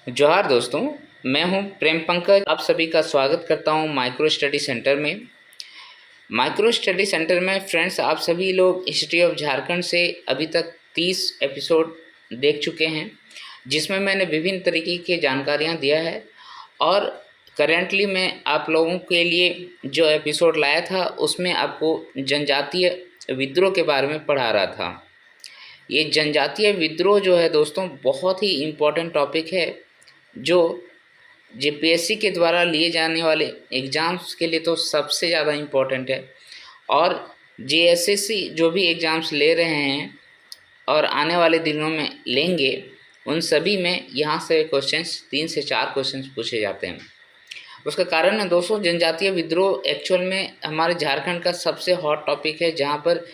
जोहार दोस्तों, मैं हूं प्रेम पंकज। आप सभी का स्वागत करता हूं माइक्रो स्टडी सेंटर में। माइक्रो स्टडी सेंटर में फ्रेंड्स, आप सभी लोग हिस्ट्री ऑफ झारखंड से अभी तक 30 एपिसोड देख चुके हैं, जिसमें मैंने विभिन्न तरीके की जानकारियां दिया है। और करेंटली मैं आप लोगों के लिए जो एपिसोड लाया था उसमें आपको जनजातीय विद्रोह के बारे में पढ़ा रहा था। ये जनजातीय विद्रोह जो है दोस्तों, बहुत ही इम्पोर्टेंट टॉपिक है, जो जेपीएससी के द्वारा लिए जाने वाले एग्ज़ाम्स के लिए तो सबसे ज़्यादा इम्पोर्टेंट है। और जेएसएससी जो भी एग्ज़ाम्स ले रहे हैं और आने वाले दिनों में लेंगे, उन सभी में यहाँ से क्वेश्चंस 3 से 4 क्वेश्चंस पूछे जाते हैं। उसका कारण है दोस्तों, जनजातीय विद्रोह एक्चुअल में हमारे झारखंड का सबसे हॉट टॉपिक है, जहाँ पर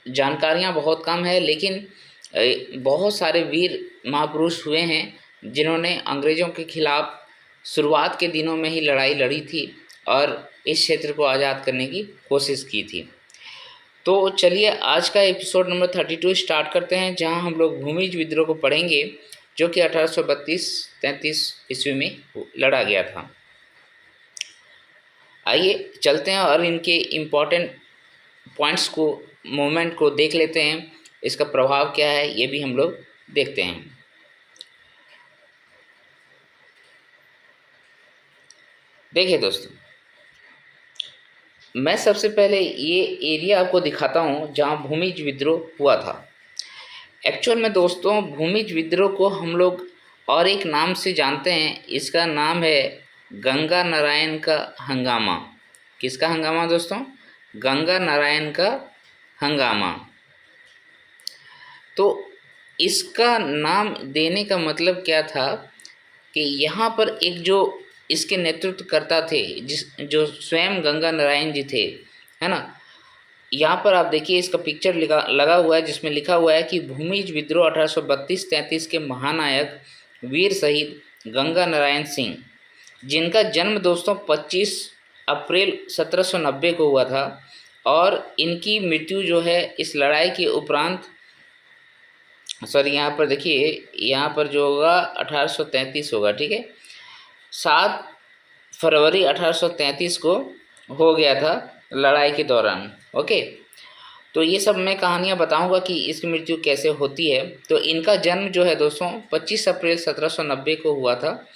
जानकारियाँ बहुत कम है, लेकिन बहुत सारे वीर महापुरुष हुए हैं जिन्होंने अंग्रेज़ों के खिलाफ शुरुआत के दिनों में ही लड़ाई लड़ी थी और इस क्षेत्र को आज़ाद करने की कोशिश की थी। तो चलिए आज का एपिसोड नंबर 32 स्टार्ट करते हैं, जहां हम लोग भूमिज विद्रोह को पढ़ेंगे, जो कि 1832-33 ईस्वी में लड़ा गया था। आइए चलते हैं और इनके इम्पॉर्टेंट पॉइंट्स को, मूवमेंट को देख लेते हैं। इसका प्रभाव क्या है ये भी हम लोग देखते हैं। देखिए दोस्तों, मैं सबसे पहले ये एरिया आपको दिखाता हूँ जहाँ भूमिज विद्रोह हुआ था। एक्चुअल में दोस्तों, भूमिज विद्रोह को हम लोग और एक नाम से जानते हैं। इसका नाम है गंगा नारायण का हंगामा। किसका हंगामा दोस्तों? गंगा नारायण का हंगामा। तो इसका नाम देने का मतलब क्या था कि यहाँ पर एक जो इसके नेतृत्वकर्ता थे, जो स्वयं गंगा नारायण जी थे, है ना। यहाँ पर आप देखिए, इसका पिक्चर लगा हुआ है, जिसमें लिखा हुआ है कि भूमिज विद्रोह 1832-33 के महानायक वीर शहीद गंगा नारायण सिंह, जिनका जन्म दोस्तों 25 अप्रैल 1790 को हुआ था, और इनकी मृत्यु जो है इस लड़ाई के उपरांत, सॉरी यहाँ पर देखिए, यहाँ पर जो होगा 1833 होगा, ठीक है। 7 फरवरी 1833 को हो गया था लड़ाई के दौरान। ओके, तो ये सब मैं कहानियाँ बताऊंगा कि इसकी मृत्यु कैसे होती है। तो इनका जन्म जो है दोस्तों 25 अप्रैल 1790 को हुआ था,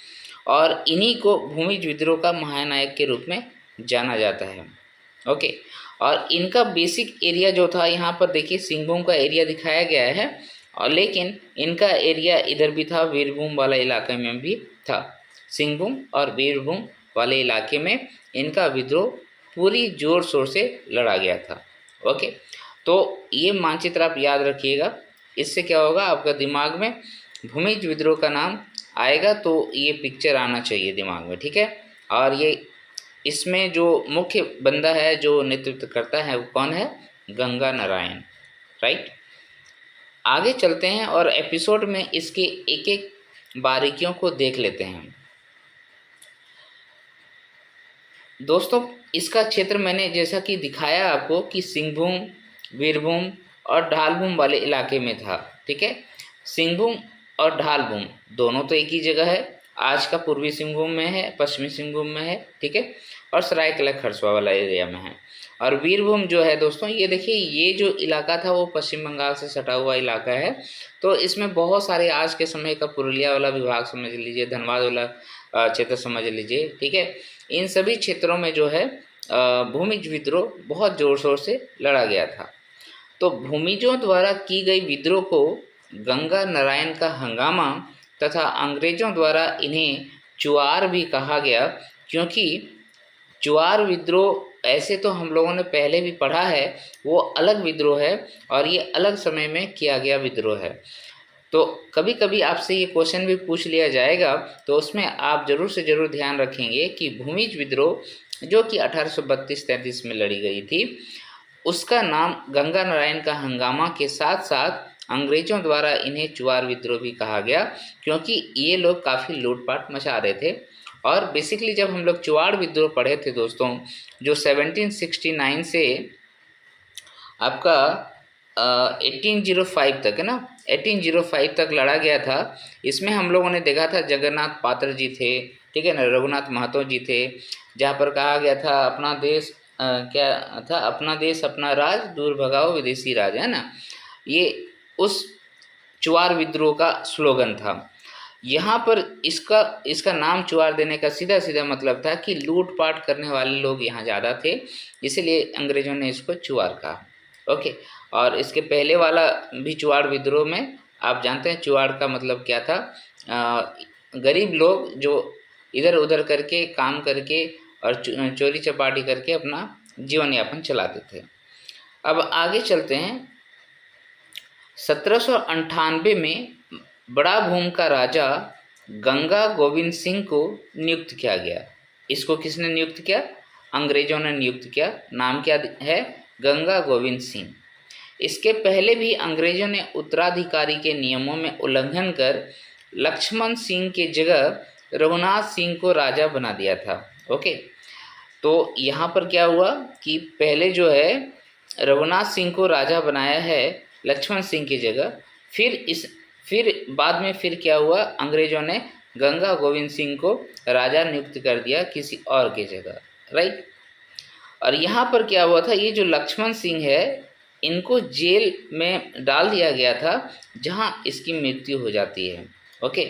और इन्हीं को भूमिज विद्रोह का महानायक के रूप में जाना जाता है। ओके, और इनका बेसिक एरिया जो था, यहाँ पर देखिए सिंहभूम का एरिया दिखाया गया है, और लेकिन इनका एरिया इधर भी था, वीरभूम वाला इलाके में भी था। सिंहभूम और वीरभूम वाले इलाके में इनका विद्रोह पूरी जोर शोर से लड़ा गया था। ओके, तो ये मानचित्र आप याद रखिएगा। इससे क्या होगा, आपका दिमाग में भूमिज विद्रोह का नाम आएगा तो ये पिक्चर आना चाहिए दिमाग में, ठीक है। और ये इसमें जो मुख्य बंदा है, जो नेतृत्व करता है, वो कौन है? गंगा नारायण, राइट। आगे चलते हैं और एपिसोड में इसके एक एक बारीकियों को देख लेते हैं। दोस्तों, इसका क्षेत्र मैंने जैसा कि दिखाया आपको कि सिंहभूम, वीरभूम और ढालभूम वाले इलाके में था, ठीक है। सिंहभूम और ढालभूम दोनों तो एक ही जगह है, आज का पूर्वी सिंहभूम में है, पश्चिमी सिंहभूम में है, ठीक है, और सरायकेला खरसवा वाला एरिया में है। और वीरभूम जो है दोस्तों, ये देखिए, ये जो इलाका था वो पश्चिम बंगाल से सटा हुआ इलाका है। तो इसमें बहुत सारे आज के समय का पुरुलिया वाला विभाग समझ लीजिए, धनबाद वाला क्षेत्र समझ लीजिए, ठीक है। इन सभी क्षेत्रों में जो है भूमिज विद्रोह बहुत जोर शोर से लड़ा गया था। तो भूमिजों द्वारा की गई विद्रोह को गंगा नारायण का हंगामा तथा अंग्रेजों द्वारा इन्हें चुआर भी कहा गया, क्योंकि चुआर विद्रोह ऐसे तो हम लोगों ने पहले भी पढ़ा है, वो अलग विद्रोह है और ये अलग समय में किया गया विद्रोह है। तो कभी कभी आपसे ये क्वेश्चन भी पूछ लिया जाएगा, तो उसमें आप ज़रूर से ज़रूर ध्यान रखेंगे कि भूमिज विद्रोह जो कि 1832-33 में लड़ी गई थी, उसका नाम गंगा नारायण का हंगामा के साथ साथ अंग्रेज़ों द्वारा इन्हें चुआर विद्रोह भी कहा गया, क्योंकि ये लोग काफ़ी लूटपाट मचा रहे थे। और बेसिकली जब हम लोग चुआड़ विद्रोह पढ़े थे दोस्तों, जो 1769 से आपका 1805 तक है ना, 1805 तक लड़ा गया था। इसमें हम लोगों ने देखा था जगन्नाथ पात्र जी थे, ठीक है ना, रघुनाथ महतो जी थे, जहाँ पर कहा गया था अपना देश क्या था, अपना देश अपना राज, दूर भगाओ विदेशी राज, है ना। ये उस चुआर विद्रोह का स्लोगन था। यहाँ पर इसका इसका नाम चुआर देने का सीधा सीधा मतलब था कि लूटपाट करने वाले लोग यहाँ ज़्यादा थे, इसीलिए अंग्रेजों ने इसको चुआर कहा। ओके, और इसके पहले वाला भी चुआड़ विद्रोह में आप जानते हैं चुआड़ का मतलब क्या था। गरीब लोग जो इधर उधर करके काम करके और चोरी चपाटी करके अपना जीवन यापन चलाते थे। अब आगे चलते हैं। 1798 में बड़ा भूम का राजा गंगा गोविंद सिंह को नियुक्त किया गया। इसको किसने नियुक्त किया? अंग्रेजों ने नियुक्त किया। नाम क्या है? गंगा गोविंद सिंह। इसके पहले भी अंग्रेजों ने उत्तराधिकारी के नियमों में उल्लंघन कर लक्ष्मण सिंह के जगह रघुनाथ सिंह को राजा बना दिया था। ओके, तो यहाँ पर क्या हुआ कि पहले जो है रघुनाथ सिंह को राजा बनाया है लक्ष्मण सिंह की जगह, फिर बाद में फिर क्या हुआ, अंग्रेजों ने गंगा गोविंद सिंह को राजा नियुक्त कर दिया किसी और की जगह, राइट। और यहाँ पर क्या हुआ था, ये जो लक्ष्मण सिंह है इनको जेल में डाल दिया गया था जहाँ इसकी मृत्यु हो जाती है। ओके,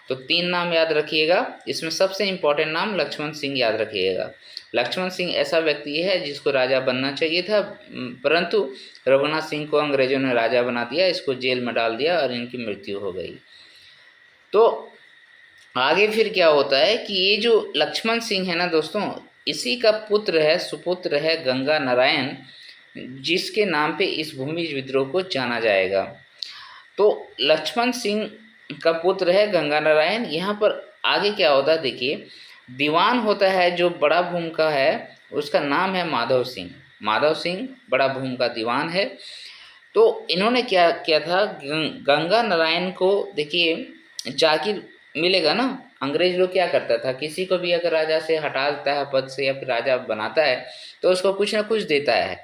तो 3 नाम याद रखिएगा, इसमें सबसे इम्पोर्टेंट नाम लक्ष्मण सिंह याद रखिएगा। लक्ष्मण सिंह ऐसा व्यक्ति है जिसको राजा बनना चाहिए था, परंतु रघुनाथ सिंह को अंग्रेजों ने राजा बना दिया, इसको जेल में डाल दिया और इनकी मृत्यु हो गई। तो आगे फिर क्या होता है कि ये जो लक्ष्मण सिंह है ना दोस्तों, इसी का पुत्र है, सुपुत्र है गंगा नारायण, जिसके नाम पे इस भूमिज विद्रोह को जाना जाएगा। तो लक्ष्मण सिंह का पुत्र है गंगा नारायण। यहाँ पर आगे क्या होता है देखिए, दीवान होता है जो बड़ा भूम का है, उसका नाम है माधव सिंह। माधव सिंह बड़ा भूम का दीवान है। तो इन्होंने क्या किया था, गंगा नारायण को देखिए जागीर मिलेगा ना। अंग्रेज लोग क्या करता था, किसी को भी अगर राजा से हटा देता है पद से या फिर राजा बनाता है तो उसको कुछ ना कुछ देता है।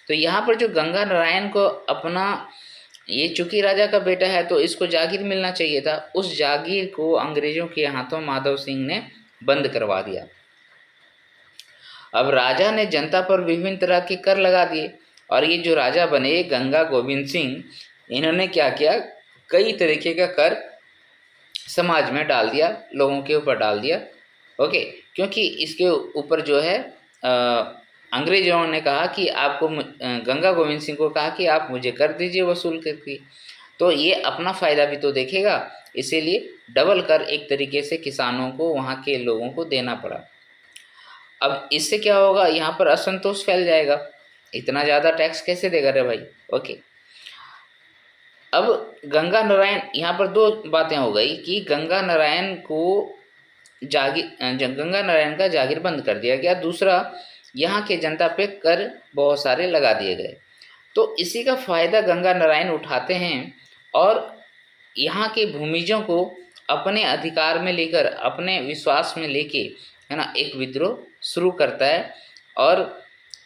तो यहाँ पर जो गंगा नारायण को अपना, ये चूंकि राजा का बेटा है तो इसको जागीर मिलना चाहिए था, उस जागीर को अंग्रेजों के हाथों माधव सिंह ने बंद करवा दिया। अब राजा ने जनता पर विभिन्न तरह के कर लगा दिए और ये जो राजा बने गंगा गोविंद सिंह, इन्होंने क्या किया, कई तरीके का कर समाज में डाल दिया, लोगों के ऊपर डाल दिया। ओके, क्योंकि इसके ऊपर जो है अंग्रेजों ने कहा कि आपको, गंगा गोविंद सिंह को कहा कि आप मुझे कर दीजिए वसूल करके, तो ये अपना फ़ायदा भी तो देखेगा, इसीलिए डबल कर एक तरीके से किसानों को, वहाँ के लोगों को देना पड़ा। अब इससे क्या होगा, यहाँ पर असंतोष फैल जाएगा, इतना ज़्यादा टैक्स कैसे देगा रे भाई। ओके, अब गंगा नारायण, यहाँ पर 2 बातें हो गई कि गंगा नारायण को गंगा नारायण का जागीर बंद कर दिया गया, दूसरा यहाँ के जनता पे कर बहुत सारे लगा दिए गए। तो इसी का फ़ायदा गंगा नारायण उठाते हैं और यहाँ के भूमिजों को अपने अधिकार में लेकर, अपने विश्वास में लेके, है ना, एक विद्रोह शुरू करता है। और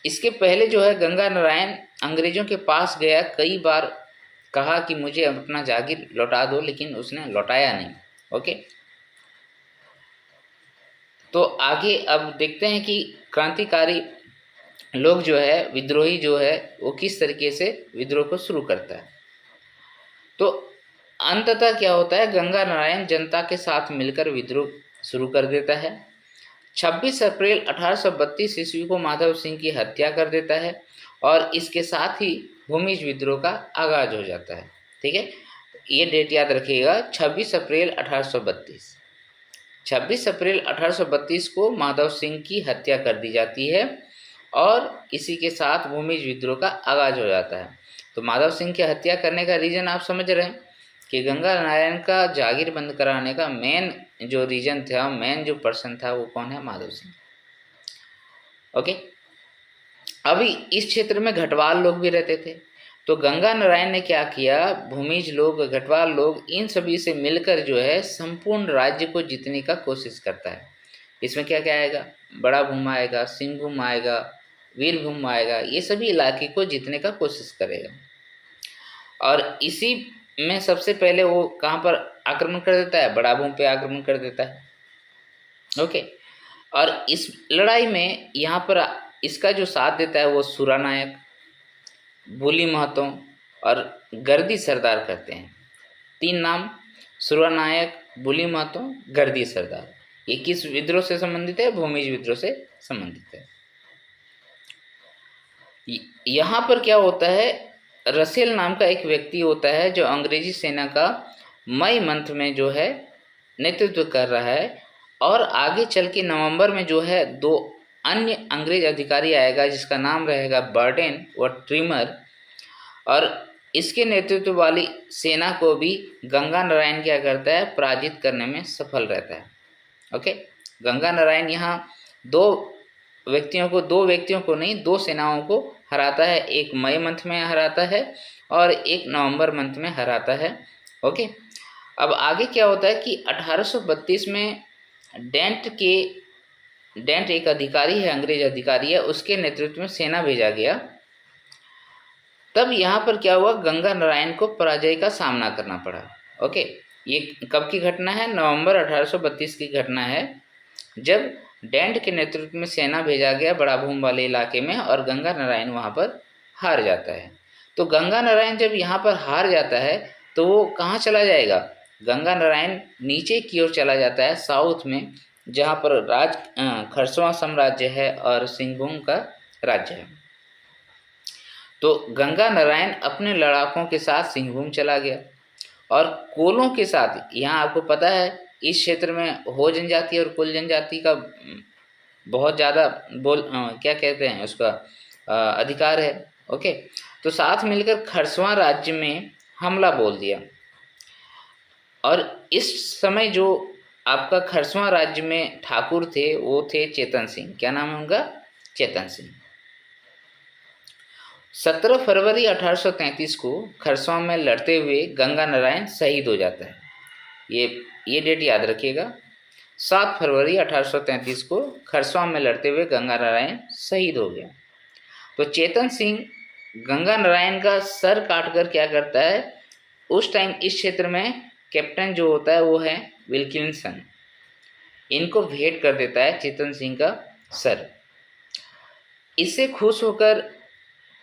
इसके पहले जो है गंगा नारायण अंग्रेजों के पास गया, कई बार कहा कि मुझे अपना जागीर लौटा दो, लेकिन उसने लौटाया नहीं। ओके, तो आगे अब देखते हैं कि क्रांतिकारी लोग जो है, विद्रोही जो है, वो किस तरीके से विद्रोह को शुरू करता है। तो अंततः क्या होता है, गंगा नारायण जनता के साथ मिलकर विद्रोह शुरू कर देता है। 26 अप्रैल 1832 ईस्वी को माधव सिंह की हत्या कर देता है और इसके साथ ही भूमिज विद्रोह का आगाज हो जाता है। ठीक है, ये डेट याद रखिएगा, 26 अप्रैल 1832। 26 अप्रैल 1832 को माधव सिंह की हत्या कर दी जाती है और इसी के साथ भूमिज विद्रोह का आगाज हो जाता है। तो माधव सिंह की हत्या करने का रीज़न आप समझ रहे हैं कि गंगा नारायण का जागीर बंद कराने का मेन जो रीज़न था, मेन जो पर्सन था, वो कौन है, माधव सिंह। ओके, अभी इस क्षेत्र में घटवाल लोग भी रहते थे, तो गंगा नारायण ने क्या किया, भूमिज लोग, घटवाल लोग, इन सभी से मिलकर जो है संपूर्ण राज्य को जीतने का कोशिश करता है। इसमें क्या क्या आएगा, बड़ा भूम आएगा, सिंहभूम आएगा, वीरभूम आएगा, ये सभी इलाके को जीतने का कोशिश करेगा। और इसी में सबसे पहले वो कहाँ पर आक्रमण कर देता है? बड़ा भूम पे आक्रमण कर देता है। ओके। और इस लड़ाई में यहाँ पर इसका जो साथ देता है वो सुरानायक, भूली महतो और गर्दी सरदार करते हैं। 3 नाम, सुरानायक, भूली महतो, गर्दी सरदार। ये किस विद्रोह से संबंधित है? भूमिज विद्रोह से संबंधित है। यहाँ पर क्या होता है, रसेल नाम का एक व्यक्ति होता है जो अंग्रेजी सेना का मई मंथ में जो है नेतृत्व कर रहा है, और आगे चल के नवंबर में जो है 2 अन्य अंग्रेज अधिकारी आएगा जिसका नाम रहेगा बर्डेन व ट्रिमर, और इसके नेतृत्व वाली सेना को भी गंगा नारायण क्या करता है? पराजित करने में सफल रहता है। ओके। गंगा नारायण यहाँ दो व्यक्तियों को नहीं, 2 सेनाओं को हराता है। एक मई मंथ में हराता है और एक नवंबर मंथ में हराता है। ओके। अब आगे क्या होता है कि 1832 में डेंट एक अधिकारी है, अंग्रेज अधिकारी है, उसके नेतृत्व में सेना भेजा गया। तब यहाँ पर क्या हुआ, गंगा नारायण को पराजय का सामना करना पड़ा। ओके। ये कब की घटना है? नवंबर 1832 की घटना है, जब डेंट के नेतृत्व में सेना भेजा गया बड़ा भूम वाले इलाके में, और गंगा नारायण वहाँ पर हार जाता है। तो गंगा नारायण जब यहाँ पर हार जाता है तो वो कहाँ चला जाएगा? गंगा नारायण नीचे की ओर चला जाता है, साउथ में, जहाँ पर खरसवां साम्राज्य है और सिंहभूम का राज्य है। तो गंगा नारायण अपने लड़ाकों के साथ सिंहभूम चला गया, और कोलों के साथ, यहाँ आपको पता है इस क्षेत्र में हो जनजाति और कुल जनजाति का बहुत ज़्यादा क्या कहते हैं उसका अधिकार है। ओके। तो साथ मिलकर खरसवां राज्य में हमला बोल दिया, और इस समय जो आपका खरसवां राज्य में ठाकुर थे वो थे चेतन सिंह। क्या नाम है उनका? चेतन सिंह। 17 फरवरी 1833 को खरसवां में लड़ते हुए गंगा नारायण शहीद हो जाता है। ये डेट याद रखिएगा। 7 फरवरी 1833 को खरसवां में लड़ते हुए गंगा नारायण शहीद हो गया। तो चेतन सिंह गंगा नारायण का सर काटकर क्या करता है, उस टाइम इस क्षेत्र में कैप्टन जो होता है वो है विल्किंसन, इनको भेंट कर देता है चेतन सिंह का सर। इससे खुश होकर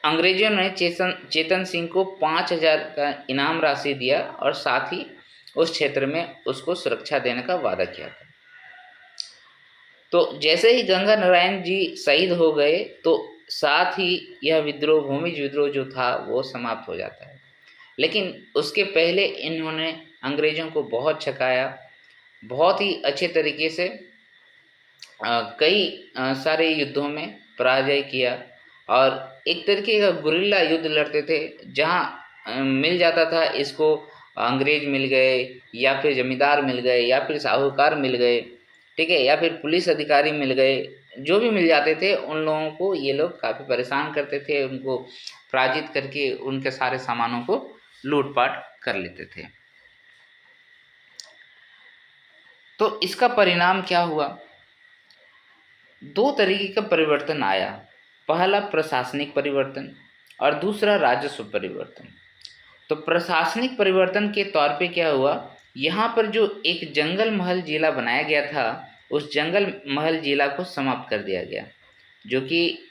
अंग्रेजों ने चेतन सिंह को 5000 का इनाम राशि दिया, और साथ ही उस क्षेत्र में उसको सुरक्षा देने का वादा किया था। तो जैसे ही गंगा नारायण जी शहीद हो गए तो साथ ही यह विद्रोह, भूमिज विद्रोह जो था वो समाप्त हो जाता है। लेकिन उसके पहले इन्होंने अंग्रेज़ों को बहुत छकाया, बहुत ही अच्छे तरीके से कई सारे युद्धों में पराजय किया, और एक तरीके का गुरिल्ला युद्ध लड़ते थे, जहाँ मिल जाता था इसको अंग्रेज मिल गए, या फिर जमींदार मिल गए, या फिर साहूकार मिल गए, ठीक है, या फिर पुलिस अधिकारी मिल गए, जो भी मिल जाते थे उन लोगों को ये लोग काफ़ी परेशान करते थे, उनको पराजित करके उनके सारे सामानों को लूटपाट कर लेते थे। तो इसका परिणाम क्या हुआ? 2 तरीके का परिवर्तन आया। पहला प्रशासनिक परिवर्तन और दूसरा राजस्व परिवर्तन। तो प्रशासनिक परिवर्तन के तौर पे क्या हुआ, यहाँ पर जो एक जंगल महल जिला बनाया गया था, उस जंगल महल जिला को समाप्त कर दिया गया, जो कि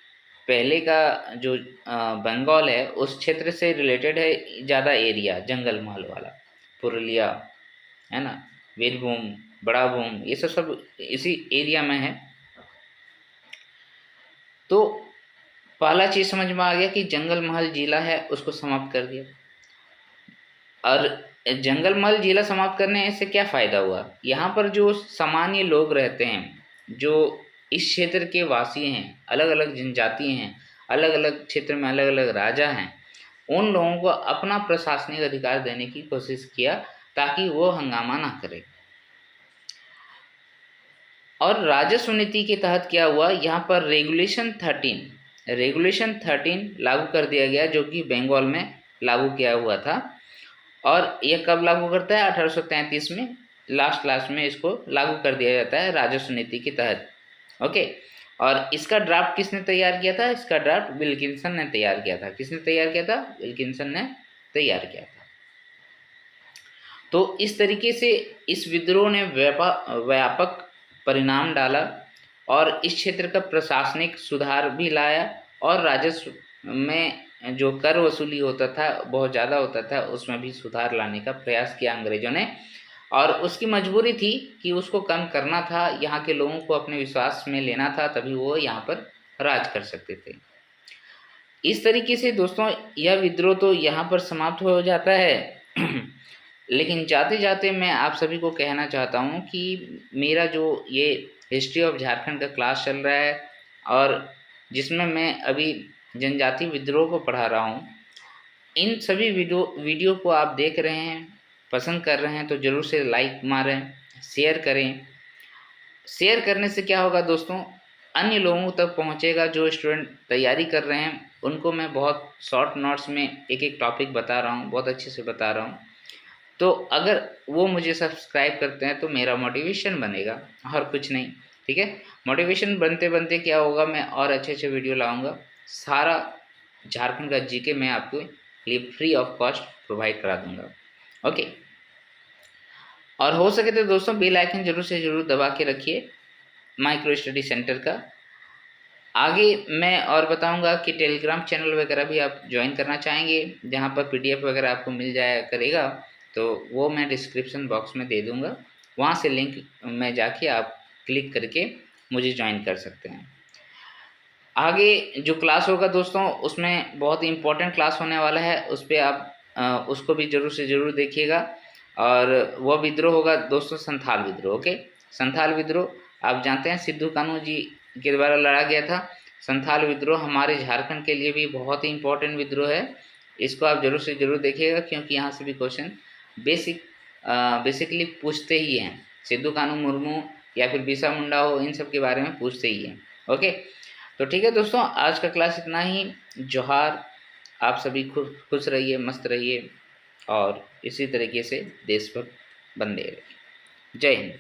पहले का जो बंगाल है उस क्षेत्र से रिलेटेड है ज़्यादा एरिया, जंगल महल वाला, पुरुलिया है ना, वीरभूम, बड़ा भूम, ये सब इसी एरिया में है। तो पहला चीज़ समझ में आ गया कि जंगल महल जिला है उसको समाप्त कर दिया। और जंगल महल जिला समाप्त करने से क्या फ़ायदा हुआ? यहाँ पर जो सामान्य लोग रहते हैं, जो इस क्षेत्र के वासी हैं, अलग अलग जनजाति हैं, अलग अलग क्षेत्र में अलग अलग राजा हैं, उन लोगों को अपना प्रशासनिक अधिकार देने की कोशिश किया ताकि वो हंगामा ना करे। और राजस्व नीति के तहत क्या हुआ, यहाँ पर रेगुलेशन 13 लागू कर दिया गया, जो कि बंगाल में लागू किया हुआ था। और यह कब लागू करता है? 1833 में लास्ट में इसको लागू कर दिया जाता है राजस्व नीति के तहत। ओके। और इसका ड्राफ्ट किसने तैयार किया था? इसका ड्राफ्ट विल्किंसन ने तैयार किया था। किसने तैयार किया था? विल्किंसन ने तैयार किया था। तो इस तरीके से इस विद्रोह ने व्यापक परिणाम डाला और इस क्षेत्र का प्रशासनिक सुधार भी लाया और राजस्व में जो कर वसूली होता था बहुत ज़्यादा होता था, उसमें भी सुधार लाने का प्रयास किया अंग्रेज़ों ने। और उसकी मजबूरी थी कि उसको कम करना था, यहाँ के लोगों को अपने विश्वास में लेना था, तभी वो यहाँ पर राज कर सकते थे। इस तरीके से दोस्तों यह विद्रोह तो यहाँ पर समाप्त हो जाता है लेकिन जाते जाते मैं आप सभी को कहना चाहता हूँ कि मेरा जो ये हिस्ट्री ऑफ झारखंड का क्लास चल रहा है और जिसमें मैं अभी जनजाति विद्रोह को पढ़ा रहा हूँ, इन सभी वीडियो को आप देख रहे हैं, पसंद कर रहे हैं तो ज़रूर से लाइक मारें, शेयर करें। शेयर करने से क्या होगा दोस्तों, अन्य लोगों तक पहुंचेगा। जो स्टूडेंट तैयारी कर रहे हैं उनको मैं बहुत शॉर्ट नोट्स में एक एक टॉपिक बता रहा हूं, बहुत अच्छे से बता रहा हूं। तो अगर वो मुझे सब्सक्राइब करते हैं तो मेरा मोटिवेशन बनेगा और कुछ नहीं, ठीक है। मोटिवेशन बनते बनते क्या होगा, मैं और अच्छे अच्छे वीडियो लाऊंगा। सारा झारखंड का जीके मैं आपके लिए फ्री ऑफ कॉस्ट प्रोवाइड करा दूंगा। ओके, और हो सके तो दोस्तों बेल आइकन जरूर से जरूर दबा के रखिए माइक्रो स्टडी सेंटर का। आगे मैं और बताऊंगा कि टेलीग्राम चैनल वगैरह भी आप ज्वाइन करना चाहेंगे, जहां पर पीडीएफ वगैरह आपको मिल जाया करेगा, तो वो मैं डिस्क्रिप्शन बॉक्स में दे दूंगा। वहां से लिंक में जाके आप क्लिक करके मुझे ज्वाइन कर सकते हैं। आगे जो क्लास होगा दोस्तों उसमें बहुत इंपॉर्टेंट क्लास होने वाला है, उस पर आप उसको भी ज़रूर से ज़रूर देखिएगा। और वह विद्रोह होगा दोस्तों संथाल विद्रोह। ओके, संथाल विद्रोह आप जानते हैं सिद्धू कान्हू जी के द्वारा लड़ा गया था। संथाल विद्रोह हमारे झारखंड के लिए भी बहुत ही इंपॉर्टेंट विद्रोह है, इसको आप ज़रूर से ज़रूर देखिएगा क्योंकि यहाँ से भी क्वेश्चन बेसिकली पूछते ही हैं। सिद्धू कान्हू मुर्मू या फिर बिरसा मुंडा हो, इन सब के बारे में पूछते ही हैं। ओके, तो ठीक है दोस्तों, आज का क्लास इतना ही। जोहार, आप सभी खुश रहिए, मस्त रहिए और इसी तरीके से देशभक्त बनते रहिए। जय हिंद।